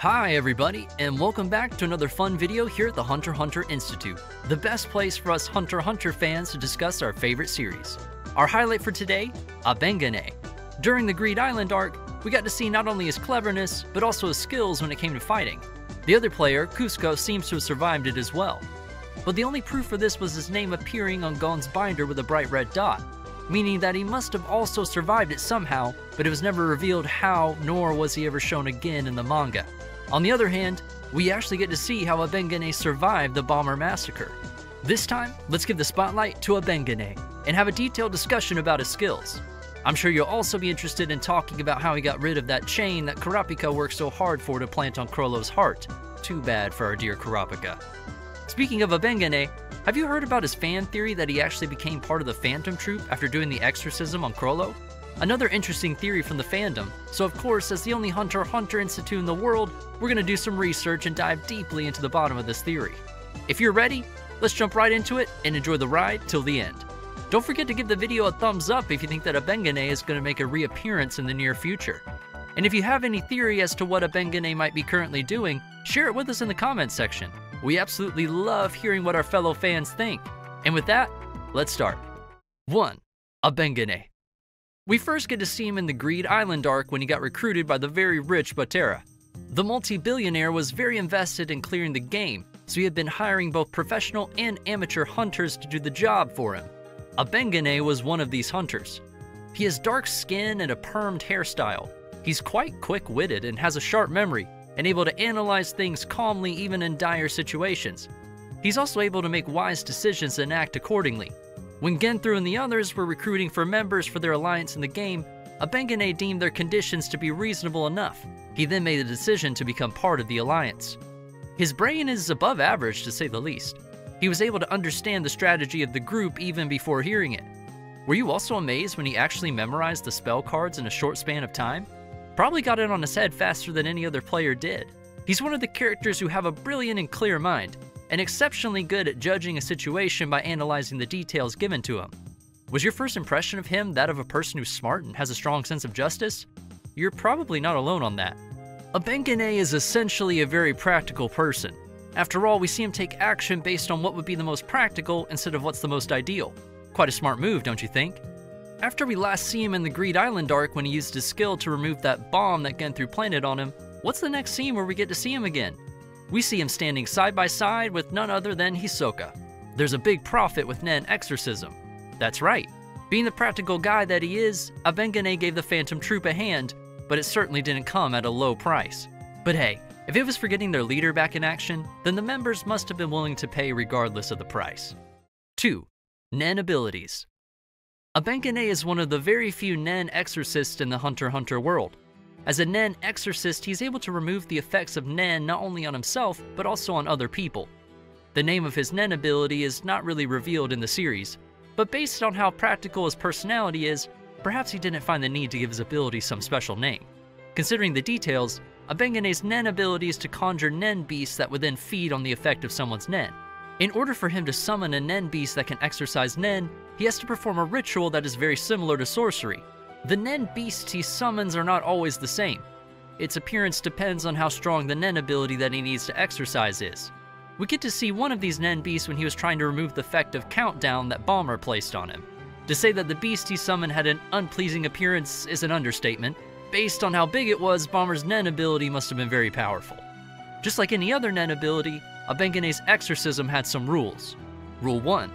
Hi everybody, and welcome back to another fun video here at the Hunter x Hunter Institute, the best place for us Hunter x Hunter fans to discuss our favorite series. Our highlight for today, Abengane. During the Greed Island arc, we got to see not only his cleverness, but also his skills when it came to fighting. The other player, Kuzco, seems to have survived it as well. But the only proof for this was his name appearing on Gon's binder with a bright red dot, meaning that he must have also survived it somehow, but it was never revealed how, nor was he ever shown again in the manga. On the other hand, we actually get to see how Abengane survived the Bomber Massacre. This time, let's give the spotlight to Abengane and have a detailed discussion about his skills. I'm sure you'll also be interested in talking about how he got rid of that chain that Kurapika worked so hard for to plant on Chrollo's heart. Too bad for our dear Kurapika. Speaking of Abengane, have you heard about his fan theory that he actually became part of the Phantom Troupe after doing the exorcism on Chrollo? Another interesting theory from the fandom, so of course, as the only Hunter x Hunter Institute in the world, we're going to do some research and dive deeply into the bottom of this theory. If you're ready, let's jump right into it and enjoy the ride till the end. Don't forget to give the video a thumbs up if you think that Abengane is going to make a reappearance in the near future. And if you have any theory as to what Abengane might be currently doing, share it with us in the comments section. We absolutely love hearing what our fellow fans think. And with that, let's start. 1. Abengane. We first get to see him in the Greed Island arc when he got recruited by the very rich Butera. The multi-billionaire was very invested in clearing the game, so he had been hiring both professional and amateur hunters to do the job for him. Abengane was one of these hunters. He has dark skin and a permed hairstyle. He's quite quick-witted and has a sharp memory, and able to analyze things calmly even in dire situations. He's also able to make wise decisions and act accordingly. When Genthru and the others were recruiting for members for their alliance in the game, Abengane deemed their conditions to be reasonable enough. He then made the decision to become part of the alliance. His brain is above average, to say the least. He was able to understand the strategy of the group even before hearing it. Were you also amazed when he actually memorized the spell cards in a short span of time? Probably got it on his head faster than any other player did. He's one of the characters who have a brilliant and clear mind, and exceptionally good at judging a situation by analyzing the details given to him. Was your first impression of him that of a person who's smart and has a strong sense of justice? You're probably not alone on that. Abengane is essentially a very practical person. After all, we see him take action based on what would be the most practical instead of what's the most ideal. Quite a smart move, don't you think? After we last see him in the Greed Island arc when he used his skill to remove that bomb that Genthru planted on him, what's the next scene where we get to see him again? We see him standing side by side with none other than Hisoka. There's a big profit with Nen exorcism. That's right. Being the practical guy that he is, Abengane gave the Phantom Troupe a hand, but it certainly didn't come at a low price. But hey, if it was for getting their leader back in action, then the members must have been willing to pay regardless of the price. 2. Nen abilities. Abengane is one of the very few Nen exorcists in the Hunter x Hunter world. As a Nen exorcist, he's able to remove the effects of Nen not only on himself, but also on other people. The name of his Nen ability is not really revealed in the series, but based on how practical his personality is, perhaps he didn't find the need to give his ability some special name. Considering the details, Abengane's Nen ability is to conjure Nen beasts that would then feed on the effect of someone's Nen. In order for him to summon a Nen beast that can exorcise Nen, he has to perform a ritual that is very similar to sorcery. The Nen beasts he summons are not always the same. Its appearance depends on how strong the Nen ability that he needs to exercise is. We get to see one of these Nen beasts when he was trying to remove the effect of Countdown that Bomber placed on him. To say that the beast he summoned had an unpleasing appearance is an understatement. Based on how big it was, Bomber's Nen ability must have been very powerful. Just like any other Nen ability, Abengane's exorcism had some rules. Rule 1.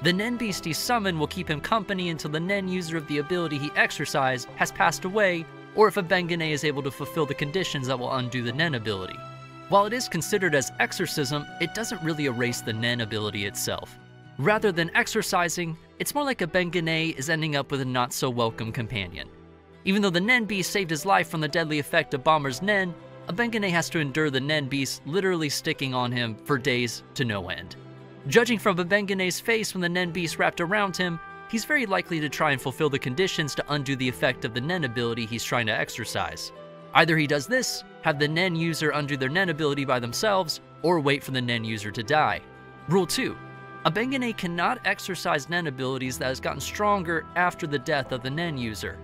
The Nen beast he summoned will keep him company until the Nen user of the ability he exercised has passed away, or if Abengane is able to fulfill the conditions that will undo the Nen ability. While it is considered as exorcism, it doesn't really erase the Nen ability itself. Rather than exorcising, it's more like Abengane is ending up with a not-so-welcome companion. Even though the Nen beast saved his life from the deadly effect of Bomber's Nen, Abengane has to endure the Nen beast literally sticking on him for days to no end. Judging from Abengane's face when the Nen beast wrapped around him, he's very likely to try and fulfill the conditions to undo the effect of the Nen ability he's trying to exercise. Either he does this, have the Nen user undo their Nen ability by themselves, or wait for the Nen user to die. Rule 2. Abengane cannot exercise Nen abilities that has gotten stronger after the death of the Nen user.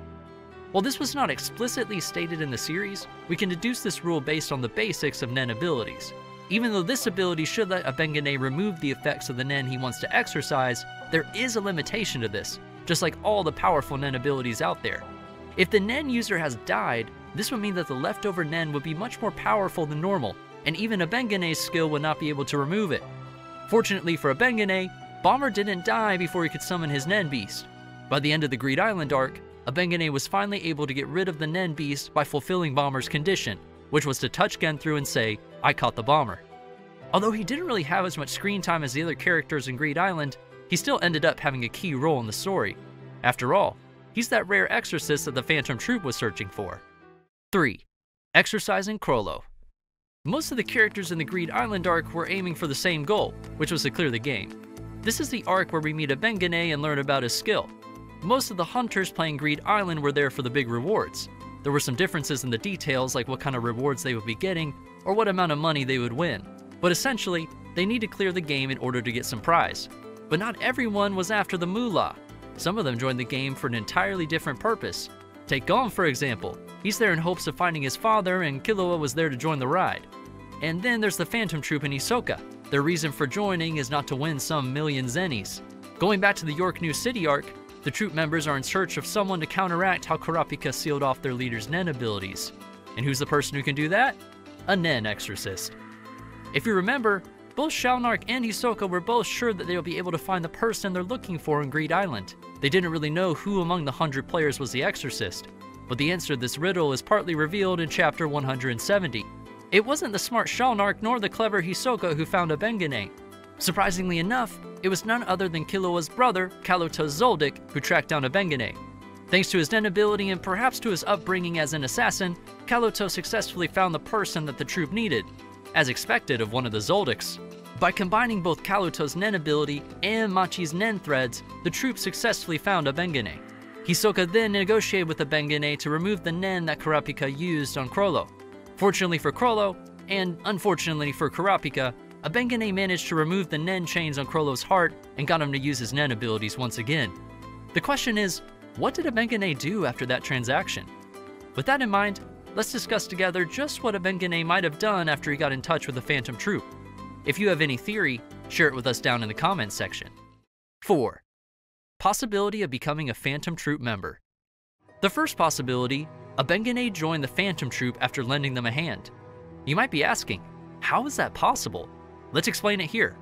While this was not explicitly stated in the series, we can deduce this rule based on the basics of Nen abilities. Even though this ability should let Abengane remove the effects of the Nen he wants to exercise, there is a limitation to this, just like all the powerful Nen abilities out there. If the Nen user has died, this would mean that the leftover Nen would be much more powerful than normal, and even Abengane's skill would not be able to remove it. Fortunately for Abengane, Bomber didn't die before he could summon his Nen Beast. By the end of the Greed Island arc, Abengane was finally able to get rid of the Nen Beast by fulfilling Bomber's condition, which was to touch Genthru and say, "I caught the Bomber." Although he didn't really have as much screen time as the other characters in Greed Island, he still ended up having a key role in the story. After all, he's that rare exorcist that the Phantom Troupe was searching for. 3. Exorcising Chrollo. Most of the characters in the Greed Island arc were aiming for the same goal, which was to clear the game. This is the arc where we meet Abengane and learn about his skill. Most of the hunters playing Greed Island were there for the big rewards. There were some differences in the details, like what kind of rewards they would be getting, or what amount of money they would win. But essentially, they need to clear the game in order to get some prize. But not everyone was after the moolah. Some of them joined the game for an entirely different purpose. Take Gon, for example. He's there in hopes of finding his father, and Killua was there to join the ride. And then there's the Phantom Troupe and Hisoka. Their reason for joining is not to win some million zennies. Going back to the York New City arc, the troop members are in search of someone to counteract how Kurapika sealed off their leader's Nen abilities. And who's the person who can do that? A Nen exorcist. If you remember, both Shalnark and Hisoka were both sure that they would be able to find the person they're looking for in Greed Island. They didn't really know who among the 100 players was the exorcist, but the answer to this riddle is partly revealed in chapter 170. It wasn't the smart Shalnark nor the clever Hisoka who found Abengane. Surprisingly enough, it was none other tthan Killua's brother, Kaluta Zoldyck, who tracked down Abengane. Thanks to his Nen ability and perhaps to his upbringing as an assassin, Kaluto successfully found the person that the troop needed, as expected of one of the Zoldicks. By combining both Kaluto's Nen ability and Machi's Nen threads, the troop successfully found Abengane. Hisoka then negotiated with Abengane to remove the Nen that Kurapika used on Chrollo. Fortunately for Chrollo, and unfortunately for Kurapika, Abengane managed to remove the Nen chains on Chrollo's heart and got him to use his Nen abilities once again. The question is, what did Abengane do after that transaction? With that in mind, let's discuss together just what Abengane might have done after he got in touch with the Phantom Troupe. If you have any theory, share it with us down in the comments section. 4. Possibility of becoming a Phantom Troupe member. The first possibility, Abengane joined the Phantom Troupe after lending them a hand. You might be asking, how is that possible? Let's explain it here.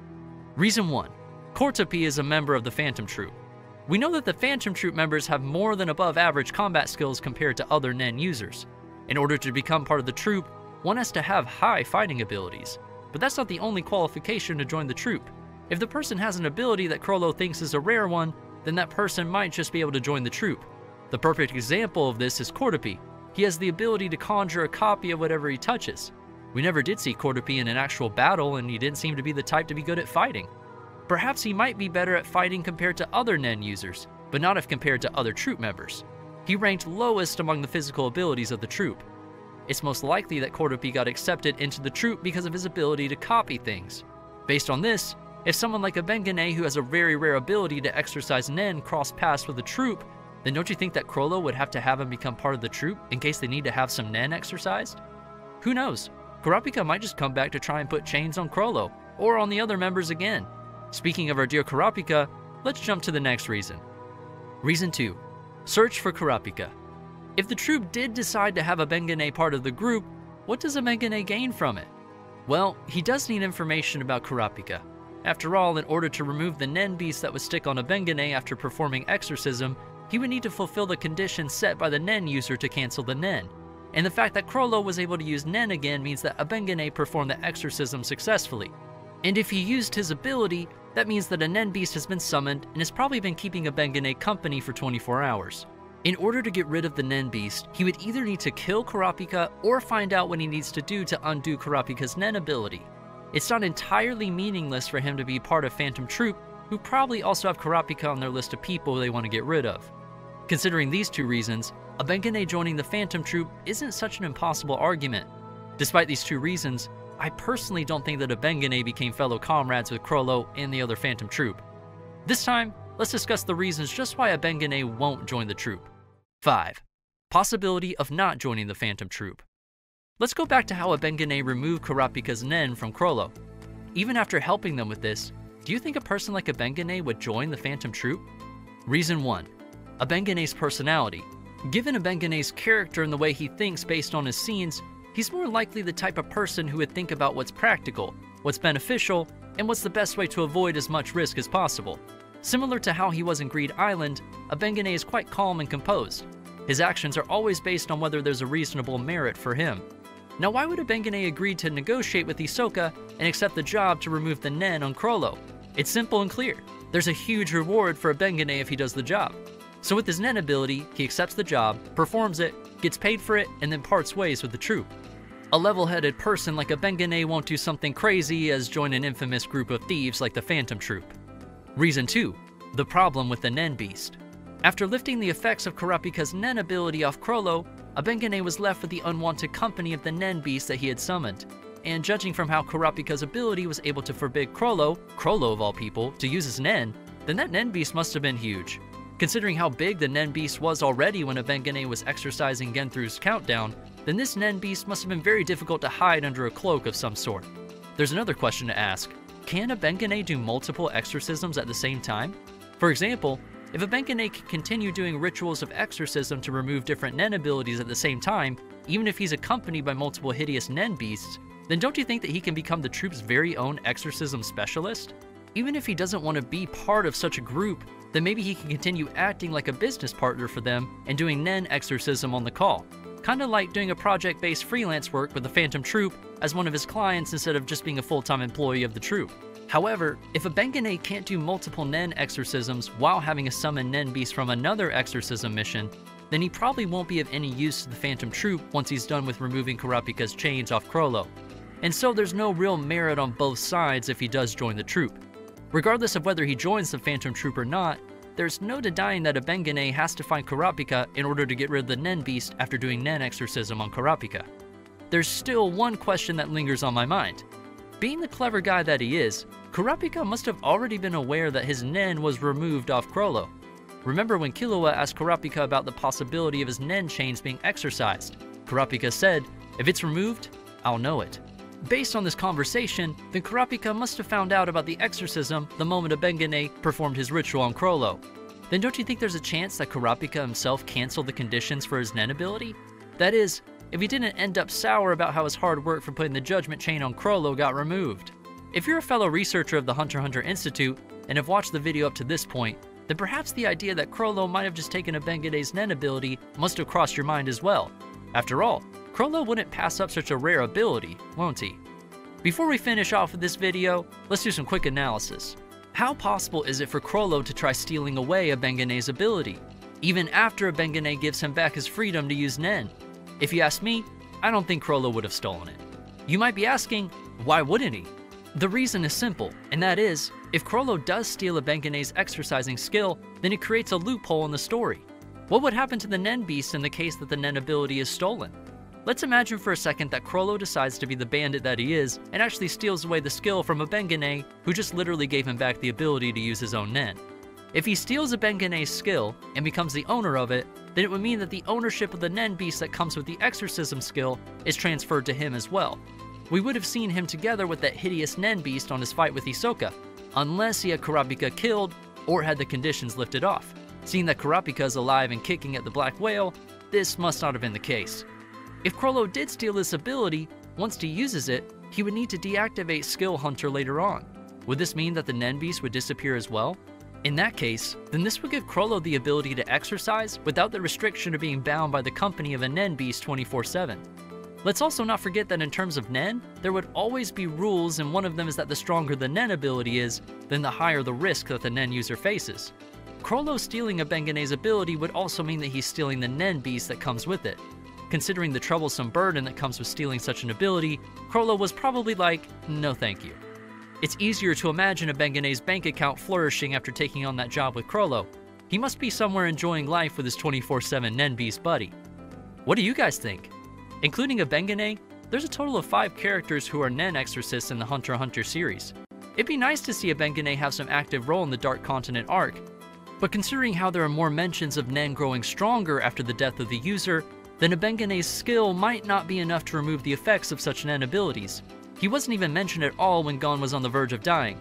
Reason 1. Kortopi is a member of the Phantom Troupe. We know that the Phantom Troupe members have more than above average combat skills compared to other Nen users. In order to become part of the troop, one has to have high fighting abilities. But that's not the only qualification to join the troop. If the person has an ability that Chrollo thinks is a rare one, then that person might just be able to join the troop. The perfect example of this is Kortopi. He has the ability to conjure a copy of whatever he touches. We never did see Kortopi in an actual battle, and he didn't seem to be the type to be good at fighting. Perhaps he might be better at fighting compared to other Nen users, but not if compared to other troop members. He ranked lowest among the physical abilities of the troop. It's most likely that Kortopi got accepted into the troop because of his ability to copy things. Based on this, if someone like Abengane, who has a very rare ability to exercise Nen, crossed paths with the troop, then don't you think that Chrollo would have to have him become part of the troop in case they need to have some Nen exercised? Who knows? Kurapika might just come back to try and put chains on Chrollo, or on the other members again. Speaking of our dear Kurapika, let's jump to the next reason. Reason 2. Search for Kurapika. If the troop did decide to have Abengane part of the group, what does Abengane gain from it? Well, he does need information about Kurapika. After all, in order to remove the Nen beast that would stick on Abengane after performing exorcism, he would need to fulfill the conditions set by the Nen user to cancel the Nen. And the fact that Chrollo was able to use Nen again means that Abengane performed the exorcism successfully. And if he used his ability, that means that a Nen beast has been summoned and has probably been keeping Abengane company for 24 hours. In order to get rid of the Nen beast, he would either need to kill Kurapika or find out what he needs to do to undo Kurapika's Nen ability. It's not entirely meaningless for him to be part of Phantom Troupe, who probably also have Kurapika on their list of people they want to get rid of. Considering these two reasons, Abengane joining the Phantom Troupe isn't such an impossible argument. Despite these two reasons, I personally don't think that Abengane became fellow comrades with Chrollo and the other Phantom Troupe. This time, let's discuss the reasons just why Abengane won't join the troop. 5. Possibility of not joining the Phantom Troop. Let's go back to how Abengane removed Kurapika's Nen from Chrollo. Even after helping them with this, do you think a person like Abengane would join the Phantom Troop? Reason 1. Abengane's personality. Given Abengane's character and the way he thinks based on his scenes, he's more likely the type of person who would think about what's practical, what's beneficial, and what's the best way to avoid as much risk as possible. Similar to how he was in Greed Island, Abengane is quite calm and composed. His actions are always based on whether there's a reasonable merit for him. Now, why would Abengane agree to negotiate with Hisoka and accept the job to remove the Nen on Chrollo? It's simple and clear. There's a huge reward for Abengane if he does the job. So with his Nen ability, he accepts the job, performs it, gets paid for it, and then parts ways with the troop. A level-headed person like Abengane won't do something crazy as join an infamous group of thieves like the Phantom Troop. Reason 2. The problem with the Nen Beast. After lifting the effects of Kurapika's Nen ability off Chrollo, Abengane was left with the unwanted company of the Nen Beast that he had summoned. And judging from how Kurapika's ability was able to forbid Chrollo of all people, to use his Nen, then that Nen Beast must have been huge. Considering how big the Nen Beast was already when Abengane was exercising Genthru's countdown, then this Nen Beast must have been very difficult to hide under a cloak of some sort. There's another question to ask. Can Abengane do multiple exorcisms at the same time? For example, if Abengane can continue doing rituals of exorcism to remove different Nen abilities at the same time, even if he's accompanied by multiple hideous Nen Beasts, then don't you think that he can become the troop's very own exorcism specialist? Even if he doesn't want to be part of such a group, then maybe he can continue acting like a business partner for them and doing Nen exorcism on the call. Kinda like doing a project-based freelance work with the Phantom Troop as one of his clients instead of just being a full-time employee of the troop. However, if Abengane can't do multiple Nen exorcisms while having a summon Nen Beast from another exorcism mission, then he probably won't be of any use to the Phantom Troop once he's done with removing Kurapika's chains off Chrollo. And so there's no real merit on both sides if he does join the troop. Regardless of whether he joins the Phantom Troop or not, there's no denying that Abengane has to find Kurapika in order to get rid of the Nen Beast after doing Nen exorcism on Kurapika. There's still one question that lingers on my mind. Being the clever guy that he is, Kurapika must have already been aware that his Nen was removed off Chrollo. Remember when Killua asked Kurapika about the possibility of his Nen chains being exorcised? Kurapika said, "If it's removed, I'll know it." Based on this conversation, then Kurapika must have found out about the exorcism the moment Abengane performed his ritual on Chrollo. Then don't you think there's a chance that Kurapika himself canceled the conditions for his Nen ability? That is, if he didn't end up sour about how his hard work for putting the Judgment Chain on Chrollo got removed. If you're a fellow researcher of the Hunter x Hunter Institute and have watched the video up to this point, then perhaps the idea that Chrollo might have just taken Abengane's Nen ability must have crossed your mind as well. After all, Chrollo wouldn't pass up such a rare ability, won't he? Before we finish off with this video, let's do some quick analysis. How possible is it for Chrollo to try stealing away Abengane's ability, even after Abengane gives him back his freedom to use Nen? If you ask me, I don't think Chrollo would have stolen it. You might be asking, why wouldn't he? The reason is simple, and that is, if Chrollo does steal Abengane's exercising skill, then it creates a loophole in the story. What would happen to the Nen Beast in the case that the Nen ability is stolen? Let's imagine for a second that Chrollo decides to be the bandit that he is and actually steals away the skill from Abengane, who just literally gave him back the ability to use his own Nen. If he steals Abengane's skill and becomes the owner of it, then it would mean that the ownership of the Nen Beast that comes with the exorcism skill is transferred to him as well. We would have seen him together with that hideous Nen Beast on his fight with Hisoka, unless he had Kurapika killed or had the conditions lifted off. Seeing that Kurapika is alive and kicking at the Black Whale, this must not have been the case. If Chrollo did steal this ability, once he uses it, he would need to deactivate Skill Hunter later on. Would this mean that the Nen Beast would disappear as well? In that case, then this would give Chrollo the ability to exercise without the restriction of being bound by the company of a Nen Beast 24/7. Let's also not forget that in terms of Nen, there would always be rules, and one of them is that the stronger the Nen ability is, then the higher the risk that the Nen user faces. Chrollo stealing Abengane's ability would also mean that he's stealing the Nen Beast that comes with it. Considering the troublesome burden that comes with stealing such an ability, Chrollo was probably like, no thank you. It's easier to imagine Abengane's bank account flourishing after taking on that job with Chrollo. He must be somewhere enjoying life with his 24/7 Nen Beast buddy. What do you guys think? Including Abengane, there's a total of 5 characters who are Nen exorcists in the Hunter x Hunter series. It'd be nice to see Abengane have some active role in the Dark Continent arc. But considering how there are more mentions of Nen growing stronger after the death of the user, then Abengene's skill might not be enough to remove the effects of such Nen abilities. He wasn't even mentioned at all when Gon was on the verge of dying.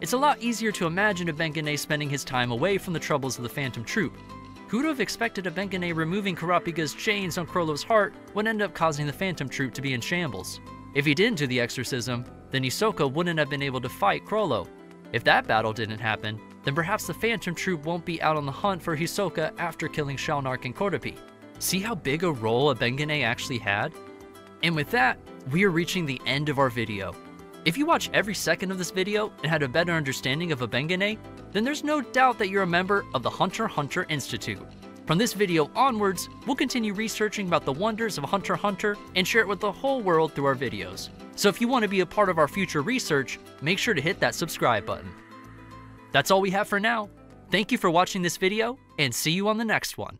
It's a lot easier to imagine Abengene spending his time away from the troubles of the Phantom Troop. Who would have expected Abengene removing Kurapika's chains on Chrollo's heart would end up causing the Phantom Troop to be in shambles? If he didn't do the exorcism, then Hisoka wouldn't have been able to fight Chrollo. If that battle didn't happen, then perhaps the Phantom Troop won't be out on the hunt for Hisoka after killing Shalnark and Kotopi. See how big a role Abengene actually had? And with that, we are reaching the end of our video. If you watch every second of this video and had a better understanding of Abengene, then there's no doubt that you're a member of the Hunter x Hunter Institute. From this video onwards, we'll continue researching about the wonders of Hunter x Hunter and share it with the whole world through our videos. So if you want to be a part of our future research, make sure to hit that subscribe button. That's all we have for now. Thank you for watching this video, and see you on the next one.